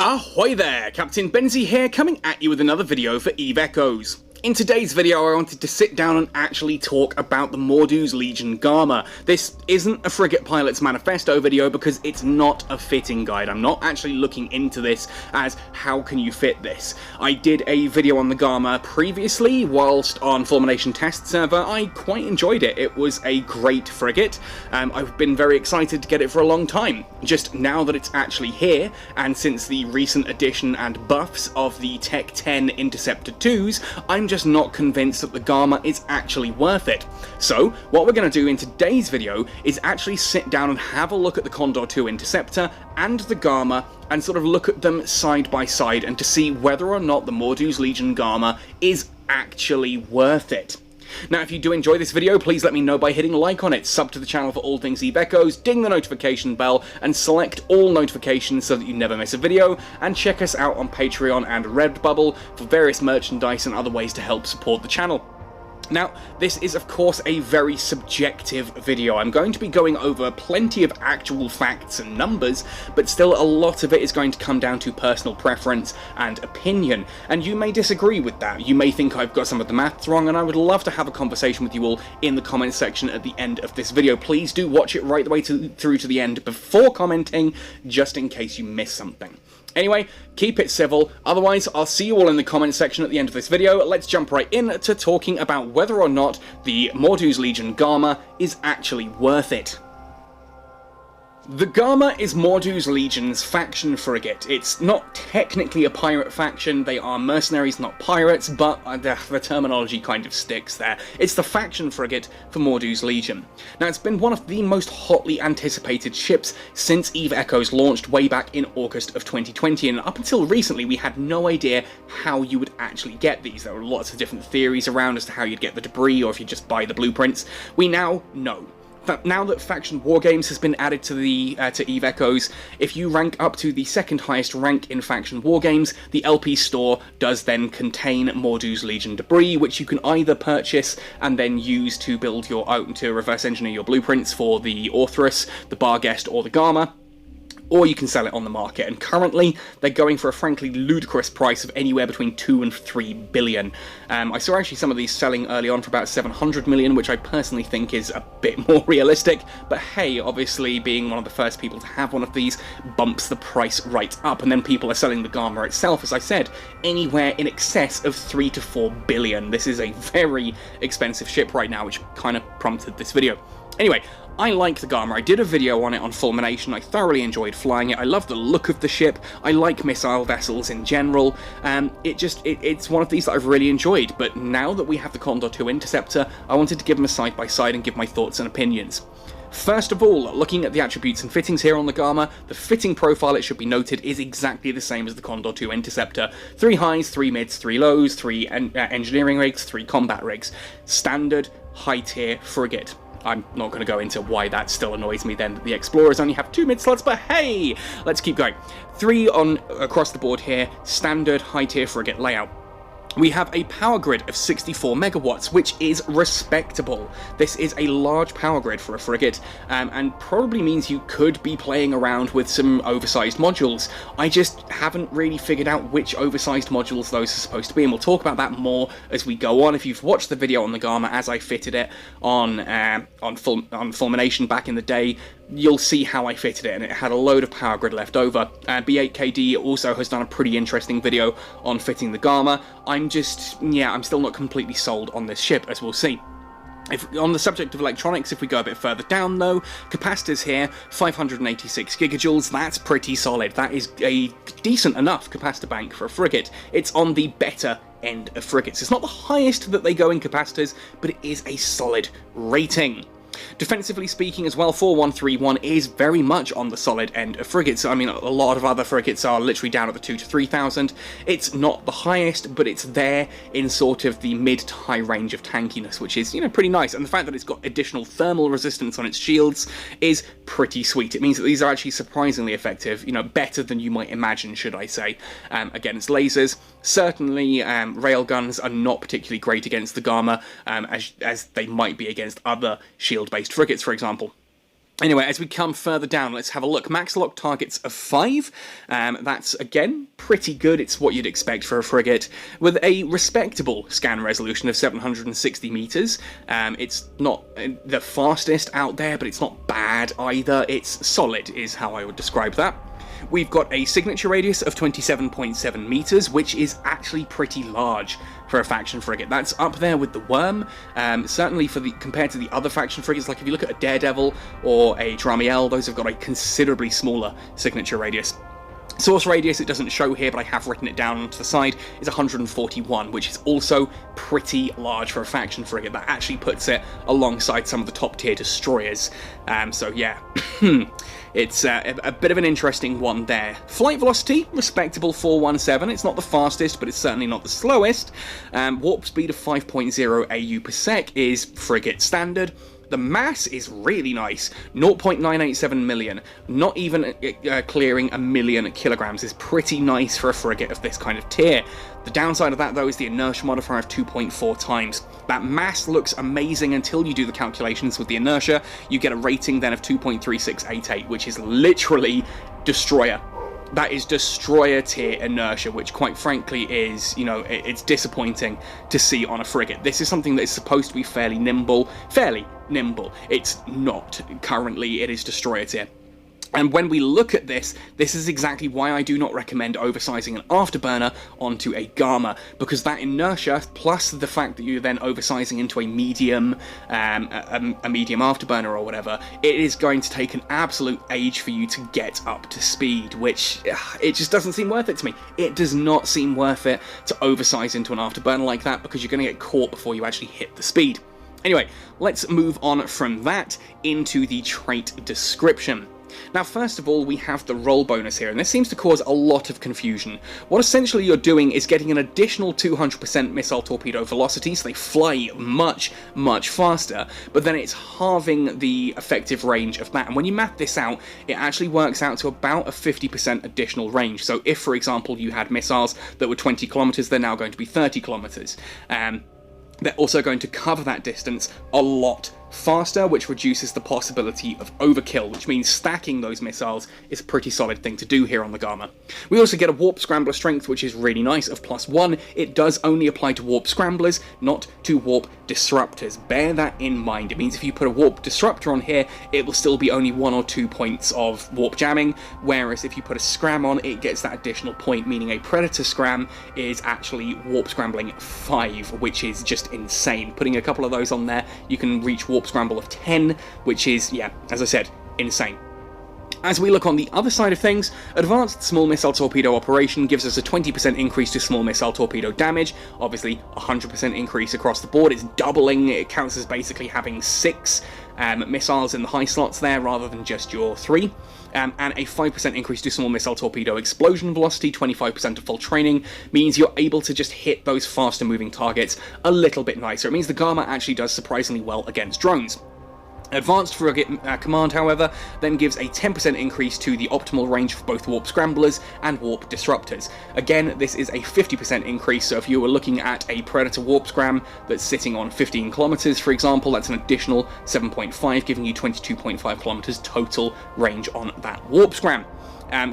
Ahoy there, Captain Benzie here, coming at you with another video for Eve Echoes. In today's video I wanted to sit down and actually talk about the Mordu's Legion Garmur. This isn't a Frigate Pilot's Manifesto video because it's not a fitting guide. I'm not actually looking into this as how can you fit this. I did a video on the Garmur previously whilst on Fulmination Test Server. I quite enjoyed it. It was a great frigate. I've been very excited to get it for a long time. Just now that it's actually here, and since the recent addition and buffs of the Tech 10 Interceptor 2s, I'm just not convinced that the Garmur is actually worth it. So what we're going to do in today's video is actually sit down and have a look at the Condor 2 Interceptor and the Garmur and sort of look at them side by side and to see whether or not the Mordu's Legion Garmur is actually worth it. Now, if you do enjoy this video, please let me know by hitting like on it, sub to the channel for all things Eve Echoes, ding the notification bell, and select all notifications so that you never miss a video, and check us out on Patreon and Redbubble for various merchandise and other ways to help support the channel. Now, this is of course a very subjective video. I'm going to be going over plenty of actual facts and numbers, but still a lot of it is going to come down to personal preference and opinion, and you may disagree with that. You may think I've got some of the maths wrong, and I would love to have a conversation with you all in the comments section at the end of this video. Please do watch it right the way through to the end before commenting, just in case you miss something. Anyway, keep it civil, otherwise I'll see you all in the comments section at the end of this video. Let's jump right in to talking about whether or not the Mordu's Legion Garmur is actually worth it. The Garmur is Mordu's Legion's faction frigate. It's not technically a pirate faction, they are mercenaries, not pirates, but the terminology kind of sticks there. It's the faction frigate for Mordu's Legion. Now, it's been one of the most hotly anticipated ships since Eve Echoes launched way back in August of 2020, and up until recently we had no idea how you would actually get these. There were lots of different theories around as to how you'd get the debris or if you just buy the blueprints. We now know. Now that Faction Wargames has been added to the to Eve Echoes, if you rank up to the second highest rank in Faction Wargames, the LP store does then contain Mordu's Legion debris, which you can either purchase and then use to build your own, to reverse engineer your blueprints for the Orthrus, the Barghest, or the Garmur, or you can sell it on the market, and currently they're going for a frankly ludicrous price of anywhere between 2 and 3 billion. I saw actually some of these selling early on for about 700 million, which I personally think is a bit more realistic, but hey, obviously being one of the first people to have one of these bumps the price right up, and then people are selling the Garmur itself, as I said, anywhere in excess of 3 to 4 billion. This is a very expensive ship right now, which kind of prompted this video. Anyway, I like the Garmur. I did a video on it on Fulmination. I thoroughly enjoyed flying it. I love the look of the ship. I like missile vessels in general. It's one of these that I've really enjoyed, but now that we have the Condor 2 Interceptor, I wanted to give them a side-by-side and give my thoughts and opinions. First of all, looking at the attributes and fittings here on the Garmur, the fitting profile, it should be noted, is exactly the same as the Condor 2 Interceptor. 3 highs, 3 mids, 3 lows, 3 engineering rigs, 3 combat rigs. Standard, high-tier frigate. I'm not going to go into why that still annoys me then that the Explorers only have 2 mid slots, but hey, let's keep going. 3 on across the board here, standard high-tier frigate layout. We have a power grid of 64 megawatts, which is respectable. This is a large power grid for a frigate, and probably means you could be playing around with some oversized modules. I just haven't really figured out which oversized modules those are supposed to be, and we'll talk about that more as we go on. If you've watched the video on the Garmur as I fitted it on Fulmination back in the day, you'll see how I fitted it, and it had a load of power grid left over. B8KD also has done a pretty interesting video on fitting the Garmur. I'm still not completely sold on this ship, as we'll see. On the subject of electronics, if we go a bit further down though, capacitors here, 586 gigajoules, that's pretty solid. That is a decent enough capacitor bank for a frigate. It's on the better end of frigates. It's not the highest that they go in capacitors, but it is a solid rating. Defensively speaking as well, 4131 is very much on the solid end of frigates. I mean, a lot of other frigates are literally down at the 2,000 to 3,000. It's not the highest, but it's there in sort of the mid to high range of tankiness, which is, you know, pretty nice. And the fact that it's got additional thermal resistance on its shields is pretty sweet. It means that these are actually surprisingly effective, you know, better than you might imagine, should I say, against lasers. Certainly, railguns are not particularly great against the Garmur, as they might be against other shield-based frigates, for example. Anyway, as we come further down, let's have a look. Max lock targets of 5. That's, again, pretty good. It's what you'd expect for a frigate. With a respectable scan resolution of 760 meters. It's not the fastest out there, but it's not bad either. It's solid, is how I would describe that. We've got a signature radius of 27.7 meters, which is actually pretty large for a faction frigate. That's up there with the Worm, certainly compared to the other faction frigates. Like if you look at a Daredevil or a Dramiel, those have got a considerably smaller signature radius. Source radius, it doesn't show here, but I have written it down onto the side, is 141, which is also pretty large for a faction frigate. That actually puts it alongside some of the top tier destroyers. So yeah, it's a bit of an interesting one there. Flight velocity, respectable 417. It's not the fastest, but it's certainly not the slowest. Warp speed of 5.0 AU per sec is frigate standard. The mass is really nice, 0.987 million, not even clearing 1 million kilograms is pretty nice for a frigate of this kind of tier. The downside of that though is the inertia modifier of 2.4 times. That mass looks amazing until you do the calculations with the inertia. You get a rating then of 2.3688, which is literally destroyer. That is destroyer tier inertia, which quite frankly is, you know, it's disappointing to see on a frigate. This is something that is supposed to be fairly nimble. It's not. Currently, it is destroyer tier. And when we look at this, this is exactly why I do not recommend oversizing an afterburner onto a Garmur, because that inertia, plus the fact that you're then oversizing into a medium afterburner or whatever, it is going to take an absolute age for you to get up to speed, which it just doesn't seem worth it to me. It does not seem worth it to oversize into an afterburner like that, because you're going to get caught before you actually hit the speed. Anyway, let's move on from that into the trait description. Now, first of all, we have the roll bonus here, and this seems to cause a lot of confusion. What essentially you're doing is getting an additional 200% missile torpedo velocity, so they fly much, much faster, but then it's halving the effective range of that. And when you math this out, it actually works out to about a 50% additional range. So if, for example, you had missiles that were 20 kilometers, they're now going to be 30 kilometers. They're also going to cover that distance a lot faster, which reduces the possibility of overkill, which means stacking those missiles is a pretty solid thing to do here on the Garmur. We also get a warp scrambler strength, which is really nice, of +1. It does only apply to warp scramblers, not to warp disruptors. Bear that in mind. It means if you put a warp disruptor on here, it will still be only 1 or 2 points of warp jamming, whereas if you put a scram on, it gets that additional point, meaning a predator scram is actually warp scrambling 5, which is just insane. Putting a couple of those on there, you can reach warp scramble of 10, which is, yeah, as I said, insane. As we look on the other side of things, Advanced Small Missile Torpedo Operation gives us a 20% increase to small missile torpedo damage, obviously 100% increase across the board. It's doubling, it counts as basically having 6 missiles in the high slots there rather than just your 3. And a 5% increase to small missile torpedo explosion velocity, 25% of full training, means you're able to just hit those faster moving targets a little bit nicer. It means the Garmur actually does surprisingly well against drones. Advanced Frigate Command, however, then gives a 10% increase to the optimal range for both warp scramblers and warp disruptors. Again, this is a 50% increase, so if you were looking at a Predator warp scram that's sitting on 15 kilometers, for example, that's an additional 7.5, giving you 22.5 kilometers total range on that warp scram.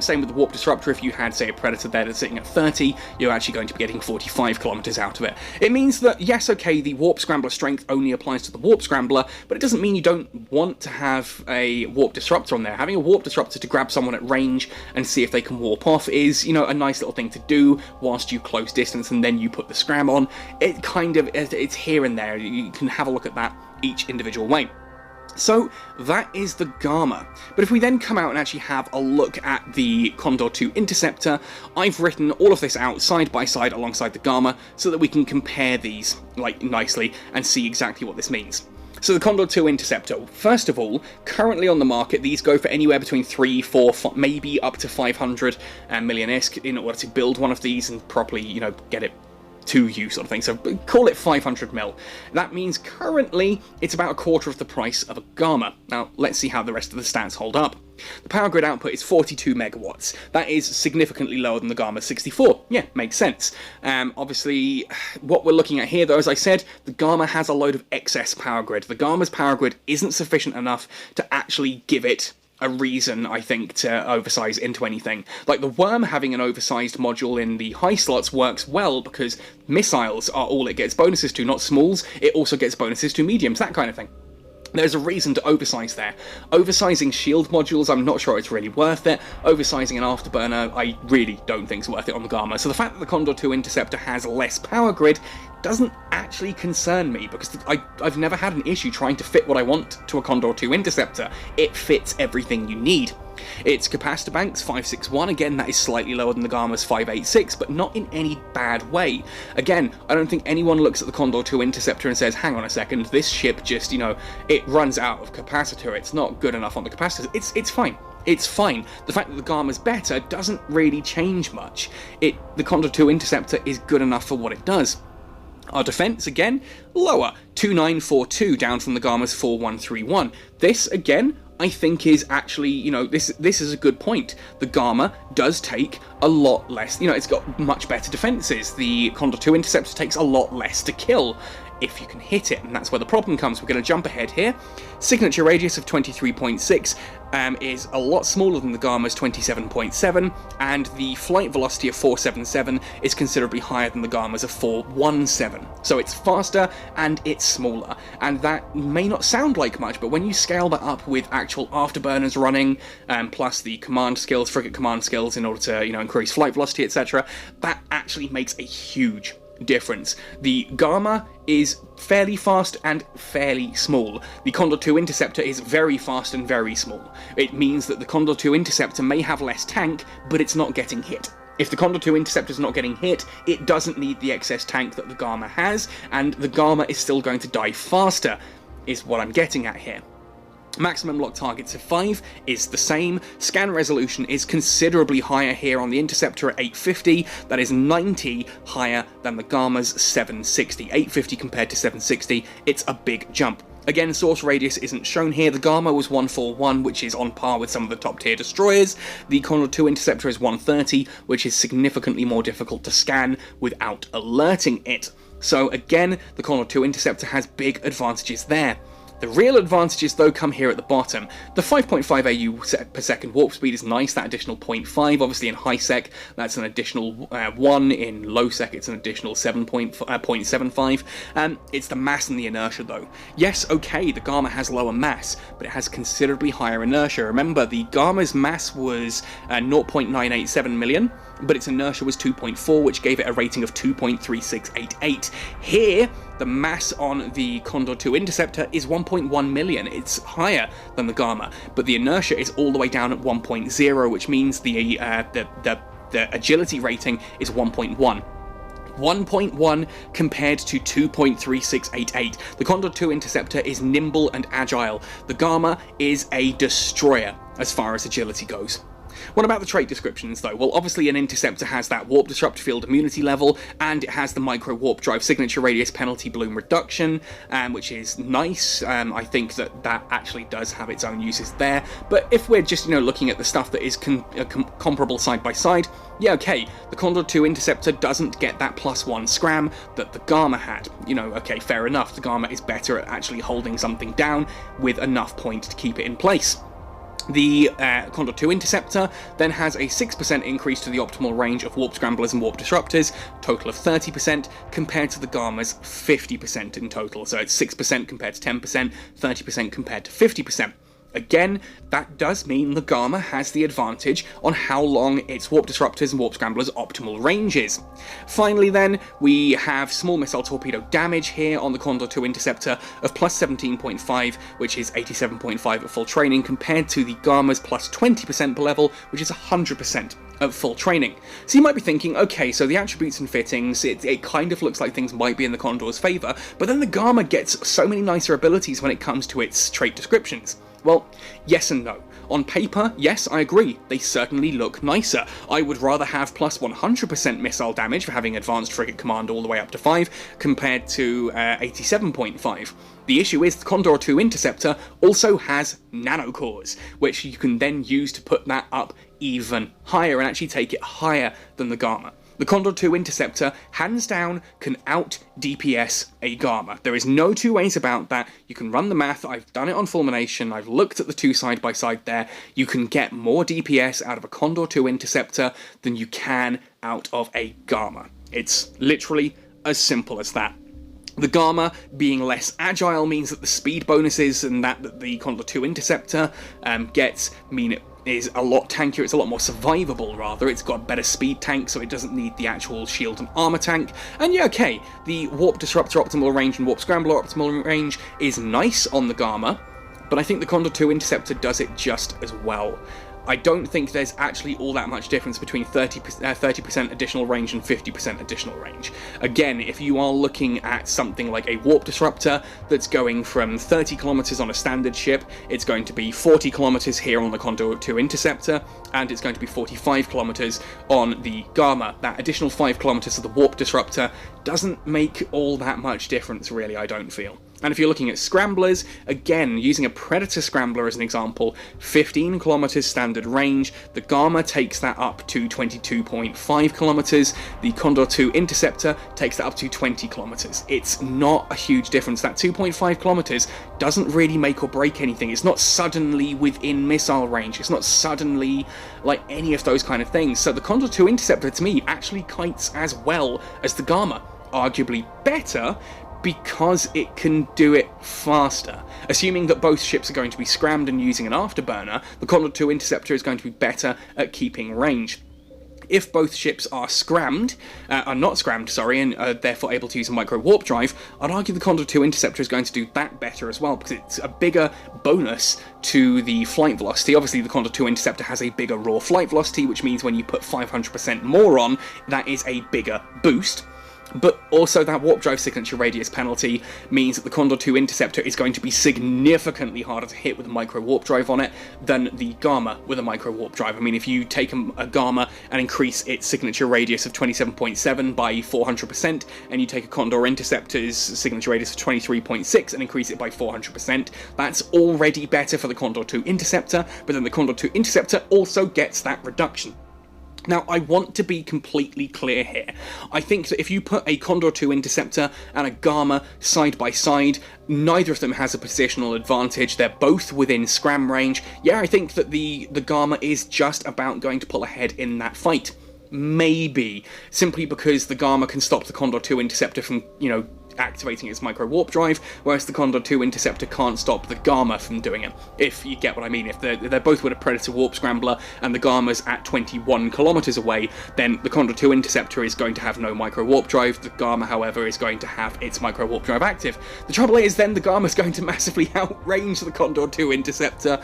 Same with the Warp Disruptor. If you had, say, a Predator there that's sitting at 30, you're actually going to be getting 45 kilometers out of it. It means that, yes, okay, the Warp Scrambler strength only applies to the Warp Scrambler, but it doesn't mean you don't want to have a Warp Disruptor on there. Having a Warp Disruptor to grab someone at range and see if they can warp off is, you know, a nice little thing to do whilst you close distance and then you put the scram on. It kind of, it's here and there. You can have a look at that each individual way. So that is the Garmur. But if we then come out and actually have a look at the Condor 2 Interceptor, I've written all of this out side by side alongside the Garmur so that we can compare these like nicely and see exactly what this means. So the Condor 2 Interceptor, first of all, currently on the market, these go for anywhere between 3, 4, 5, maybe up to 500 million ISK in order to build one of these and properly, you know, get it to you sort of thing, so call it 500 mil. That means currently it's about a quarter of the price of a Garmur. Now let's see how the rest of the stats hold up. The power grid output is 42 megawatts. That is significantly lower than the Garmur's 64. Yeah, makes sense. Obviously, what we're looking at here, though, as I said, the Garmur has a load of excess power grid. The Garmur's power grid isn't sufficient enough to actually give it a reason, I think, to oversize into anything. Like the Worm having an oversized module in the high slots works well because missiles are all it gets bonuses to, not smalls. It also gets bonuses to mediums, that kind of thing. There's a reason to oversize there. Oversizing shield modules, I'm not sure it's really worth it. Oversizing an afterburner, I really don't think it's worth it on the Garmur. So the fact that the Condor 2 Interceptor has less power grid doesn't actually concern me, because I've never had an issue trying to fit what I want to a Condor 2 Interceptor. It fits everything you need. Its capacitor bank's 561, again that is slightly lower than the Garmur's 586, but not in any bad way. Again, I don't think anyone looks at the Condor 2 Interceptor and says, hang on a second, this ship just, it runs out of capacitor, it's not good enough on the capacitors. It's fine. It's fine. The fact that the Garmur's better doesn't really change much. The Condor 2 Interceptor is good enough for what it does. Our defense, again, lower, 2942, down from the Garmur's 4131. This, again, I think is actually, this is a good point. The Garmur does take a lot less, it's got much better defenses. The Condor 2 Interceptor takes a lot less to kill if you can hit it, and that's where the problem comes. We're going to jump ahead here. Signature radius of 23.6 is a lot smaller than the Garmur's 27.7, and the flight velocity of 477 is considerably higher than the Garmur's of 417. So it's faster and it's smaller, and that may not sound like much, but when you scale that up with actual afterburners running, plus the command skills, frigate command skills in order to increase flight velocity, etc., that actually makes a huge difference. The Garmur is fairly fast and fairly small. The Condor 2 Interceptor is very fast and very small. It means that the Condor 2 Interceptor may have less tank, but it's not getting hit. If the Condor 2 Interceptor is not getting hit, it doesn't need the excess tank that the Garmur has, and the Garmur is still going to die faster, is what I'm getting at here. Maximum lock targets of 5 is the same. Scan resolution is considerably higher here on the Interceptor at 850. That is 90 higher than the Garmur's 760. 850 compared to 760, it's a big jump. Again, source radius isn't shown here. The Garmur was 141, which is on par with some of the top tier destroyers. The Condor 2 Interceptor is 130, which is significantly more difficult to scan without alerting it. So again, the Condor 2 Interceptor has big advantages there. The real advantages, though, come here at the bottom. The 5.5 AU per second warp speed is nice, that additional 0.5. Obviously in high sec, that's an additional 1. In low sec, it's an additional 0.75. It's the mass and the inertia, though. Yes, okay, the Garmur has lower mass, but it has considerably higher inertia. Remember, the Garmur's mass was 0.987 million, but its inertia was 2.4, which gave it a rating of 2.3688. Here, the mass on the Condor 2 Interceptor is 1.1 million. It's higher than the Garmur, but the inertia is all the way down at 1.0, which means the agility rating is 1.1. 1.1 compared to 2.3688. The Condor 2 Interceptor is nimble and agile. The Garmur is a destroyer as far as agility goes. What about the trait descriptions, though? Well, obviously an Interceptor has that warp disrupt field immunity level, and it has the micro warp drive signature radius penalty balloon reduction, which is nice. I think that actually does have its own uses there. But if we're just looking at the stuff that is comparable side by side, yeah, okay, the Condor 2 Interceptor doesn't get that +1 scram that the Garmur had. Okay, fair enough. The Garmur is better at actually holding something down with enough point to keep it in place. The Condor 2 Interceptor then has a 6% increase to the optimal range of warp scramblers and warp disruptors, total of 30%, compared to the Garmur's 50% in total. So it's 6% compared to 10%, 30% compared to 50%. Again, that does mean the Garmur has the advantage on how long its warp disruptors and warp scramblers' optimal range is. Finally then, we have small missile torpedo damage here on the Condor 2 Interceptor of +17.5, which is 87.5 at full training, compared to the Garmur's +20% per level, which is 100% at full training. So you might be thinking, okay, so the attributes and fittings, it kind of looks like things might be in the Condor's favour, but then the Garmur gets so many nicer abilities when it comes to its trait descriptions. Well, yes and no. On paper, yes, I agree, they certainly look nicer. I would rather have plus 100% missile damage for having advanced frigate command all the way up to 5, compared to 87.5. The issue is the Condor 2 Interceptor also has nanocores, which you can then use to put that up even higher and actually take it higher than the Garmur. The Condor 2 Interceptor, hands down, can out-DPS a Garmur. There is no two ways about that. You can run the math, I've done it on Fulmination, I've looked at the two side by side there. You can get more DPS out of a Condor 2 Interceptor than you can out of a Garmur. It's literally as simple as that. The Garmur being less agile means that the speed bonuses and that the Condor 2 Interceptor gets mean it is a lot tankier, it's a lot more survivable rather, it's got better speed tank so it doesn't need the actual shield and armor tank, and yeah, okay, the Warp Disruptor optimal range and Warp Scrambler optimal range is nice on the Garmur, but I think the Condor 2 Interceptor does it just as well. I don't think there's actually all that much difference between 30% additional range and 50% additional range. Again, if you are looking at something like a Warp Disruptor that's going from 30 kilometers on a standard ship, it's going to be 40 kilometers here on the Condor 2 Interceptor, and it's going to be 45 kilometers on the Garmur. That additional 5 kilometers of the Warp Disruptor doesn't make all that much difference, really, I don't feel. And if you're looking at scramblers, again, using a Predator Scrambler as an example, 15 kilometers standard range, the Garmur takes that up to 22.5 kilometers, the Condor 2 Interceptor takes that up to 20 kilometers. It's not a huge difference. That 2.5 kilometers doesn't really make or break anything. It's not suddenly within missile range. It's not suddenly like any of those kind of things. So the Condor 2 Interceptor, to me, actually kites as well as the Garmur. Arguably better, because it can do it faster. Assuming that both ships are going to be scrammed and using an afterburner, the Condor 2 Interceptor is going to be better at keeping range. If both ships are not scrammed, and are therefore able to use a micro warp drive, I'd argue the Condor 2 Interceptor is going to do that better as well, because it's a bigger bonus to the flight velocity. Obviously, the Condor 2 Interceptor has a bigger raw flight velocity, which means when you put 500% more on, that is a bigger boost. But also that warp drive signature radius penalty means that the Condor 2 Interceptor is going to be significantly harder to hit with a micro warp drive on it than the Garmur with a micro warp drive. I mean, if you take a Garmur and increase its signature radius of 27.7 by 400%, and you take a Condor Interceptor's signature radius of 23.6 and increase it by 400%, that's already better for the Condor 2 Interceptor, but then the Condor 2 Interceptor also gets that reduction. Now, I want to be completely clear here. I think that if you put a Condor 2 Interceptor and a Garmur side by side, neither of them has a positional advantage. They're both within scram range. Yeah, I think that the Garmur is just about going to pull ahead in that fight. Maybe. Simply because the Garmur can stop the Condor 2 Interceptor from, activating its micro warp drive, whereas the Condor 2 Interceptor can't stop the Garmur from doing it, if you get what I mean. If they're both with a Predator Warp Scrambler and the Garmur's at 21 kilometers away, then the Condor 2 Interceptor is going to have no micro warp drive. The Garmur, however, is going to have its micro warp drive active. The trouble is then the Garmur's going to massively outrange the Condor 2 Interceptor,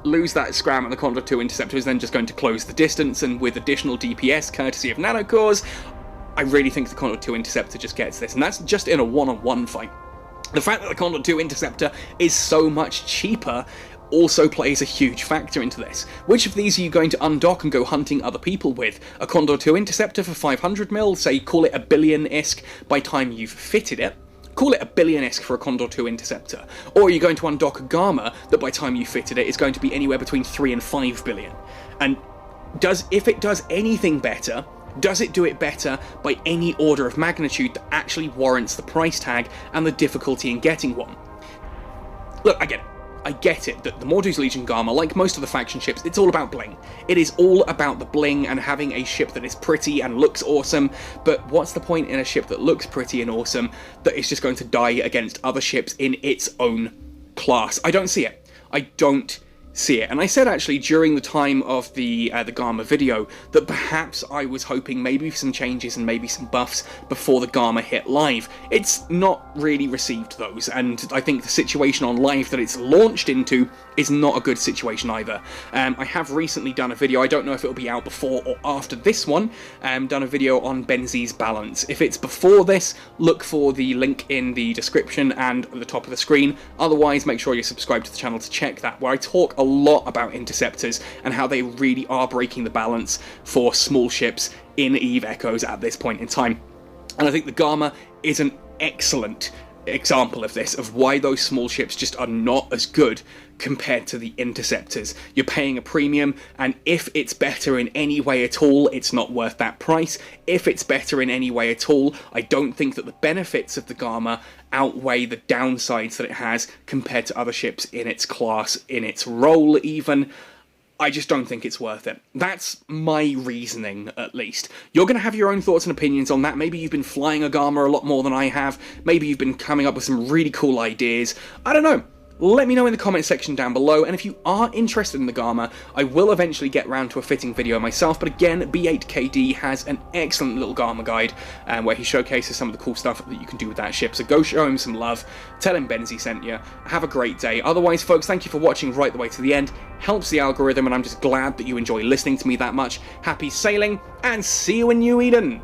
lose that scram, and the Condor 2 Interceptor is then just going to close the distance, and with additional DPS courtesy of nanocores, I really think the Condor 2 Interceptor just gets this, and that's just in a one-on-one fight. The fact that the Condor 2 Interceptor is so much cheaper also plays a huge factor into this. Which of these are you going to undock and go hunting other people with? A Condor 2 Interceptor for 500 mil, say call it a billion-isk by time you've fitted it. Call it a billion-isk for a Condor 2 Interceptor. Or are you going to undock a Garmur that by time you fitted it is going to be anywhere between 3 and 5 billion? And if it does anything better, does it do it better by any order of magnitude that actually warrants the price tag and the difficulty in getting one? Look, I get it that the Mordu's Legion Garmur, like most of the faction ships, it's all about bling. It is all about the bling and having a ship that is pretty and looks awesome, but what's the point in a ship that looks pretty and awesome that is just going to die against other ships in its own class? I don't see it. I don't see it. And I said actually during the time of the Garmur video that perhaps I was hoping maybe for some changes and maybe some buffs before the Garmur hit live. It's not really received those, and I think the situation on live that it's launched into is not a good situation either. I have recently done a video, I don't know if it'll be out before or after this one, done a video on Benzie's balance. If it's before this, look for the link in the description and at the top of the screen. Otherwise, make sure you're subscribed to the channel to check that, where I talk a lot about Interceptors and how they really are breaking the balance for small ships in EVE Echoes at this point in time. And I think the Garmur is an excellent example of this, of why those small ships just are not as good compared to the Interceptors. You're paying a premium, and if it's better in any way at all, it's not worth that price. If it's better in any way at all, I don't think that the benefits of the Garmur outweigh the downsides that it has compared to other ships in its class, in its role even. I just don't think it's worth it. That's my reasoning, at least. You're going to have your own thoughts and opinions on that. Maybe you've been flying a Garmur a lot more than I have. Maybe you've been coming up with some really cool ideas. I don't know. Let me know in the comment section down below, and if you are interested in the Garmur, I will eventually get round to a fitting video myself, but again, B8KD has an excellent little Garmur guide where he showcases some of the cool stuff that you can do with that ship, so go show him some love, tell him Benzie sent you, have a great day. Otherwise, folks, thank you for watching right the way to the end, helps the algorithm, and I'm just glad that you enjoy listening to me that much. Happy sailing, and see you in New Eden!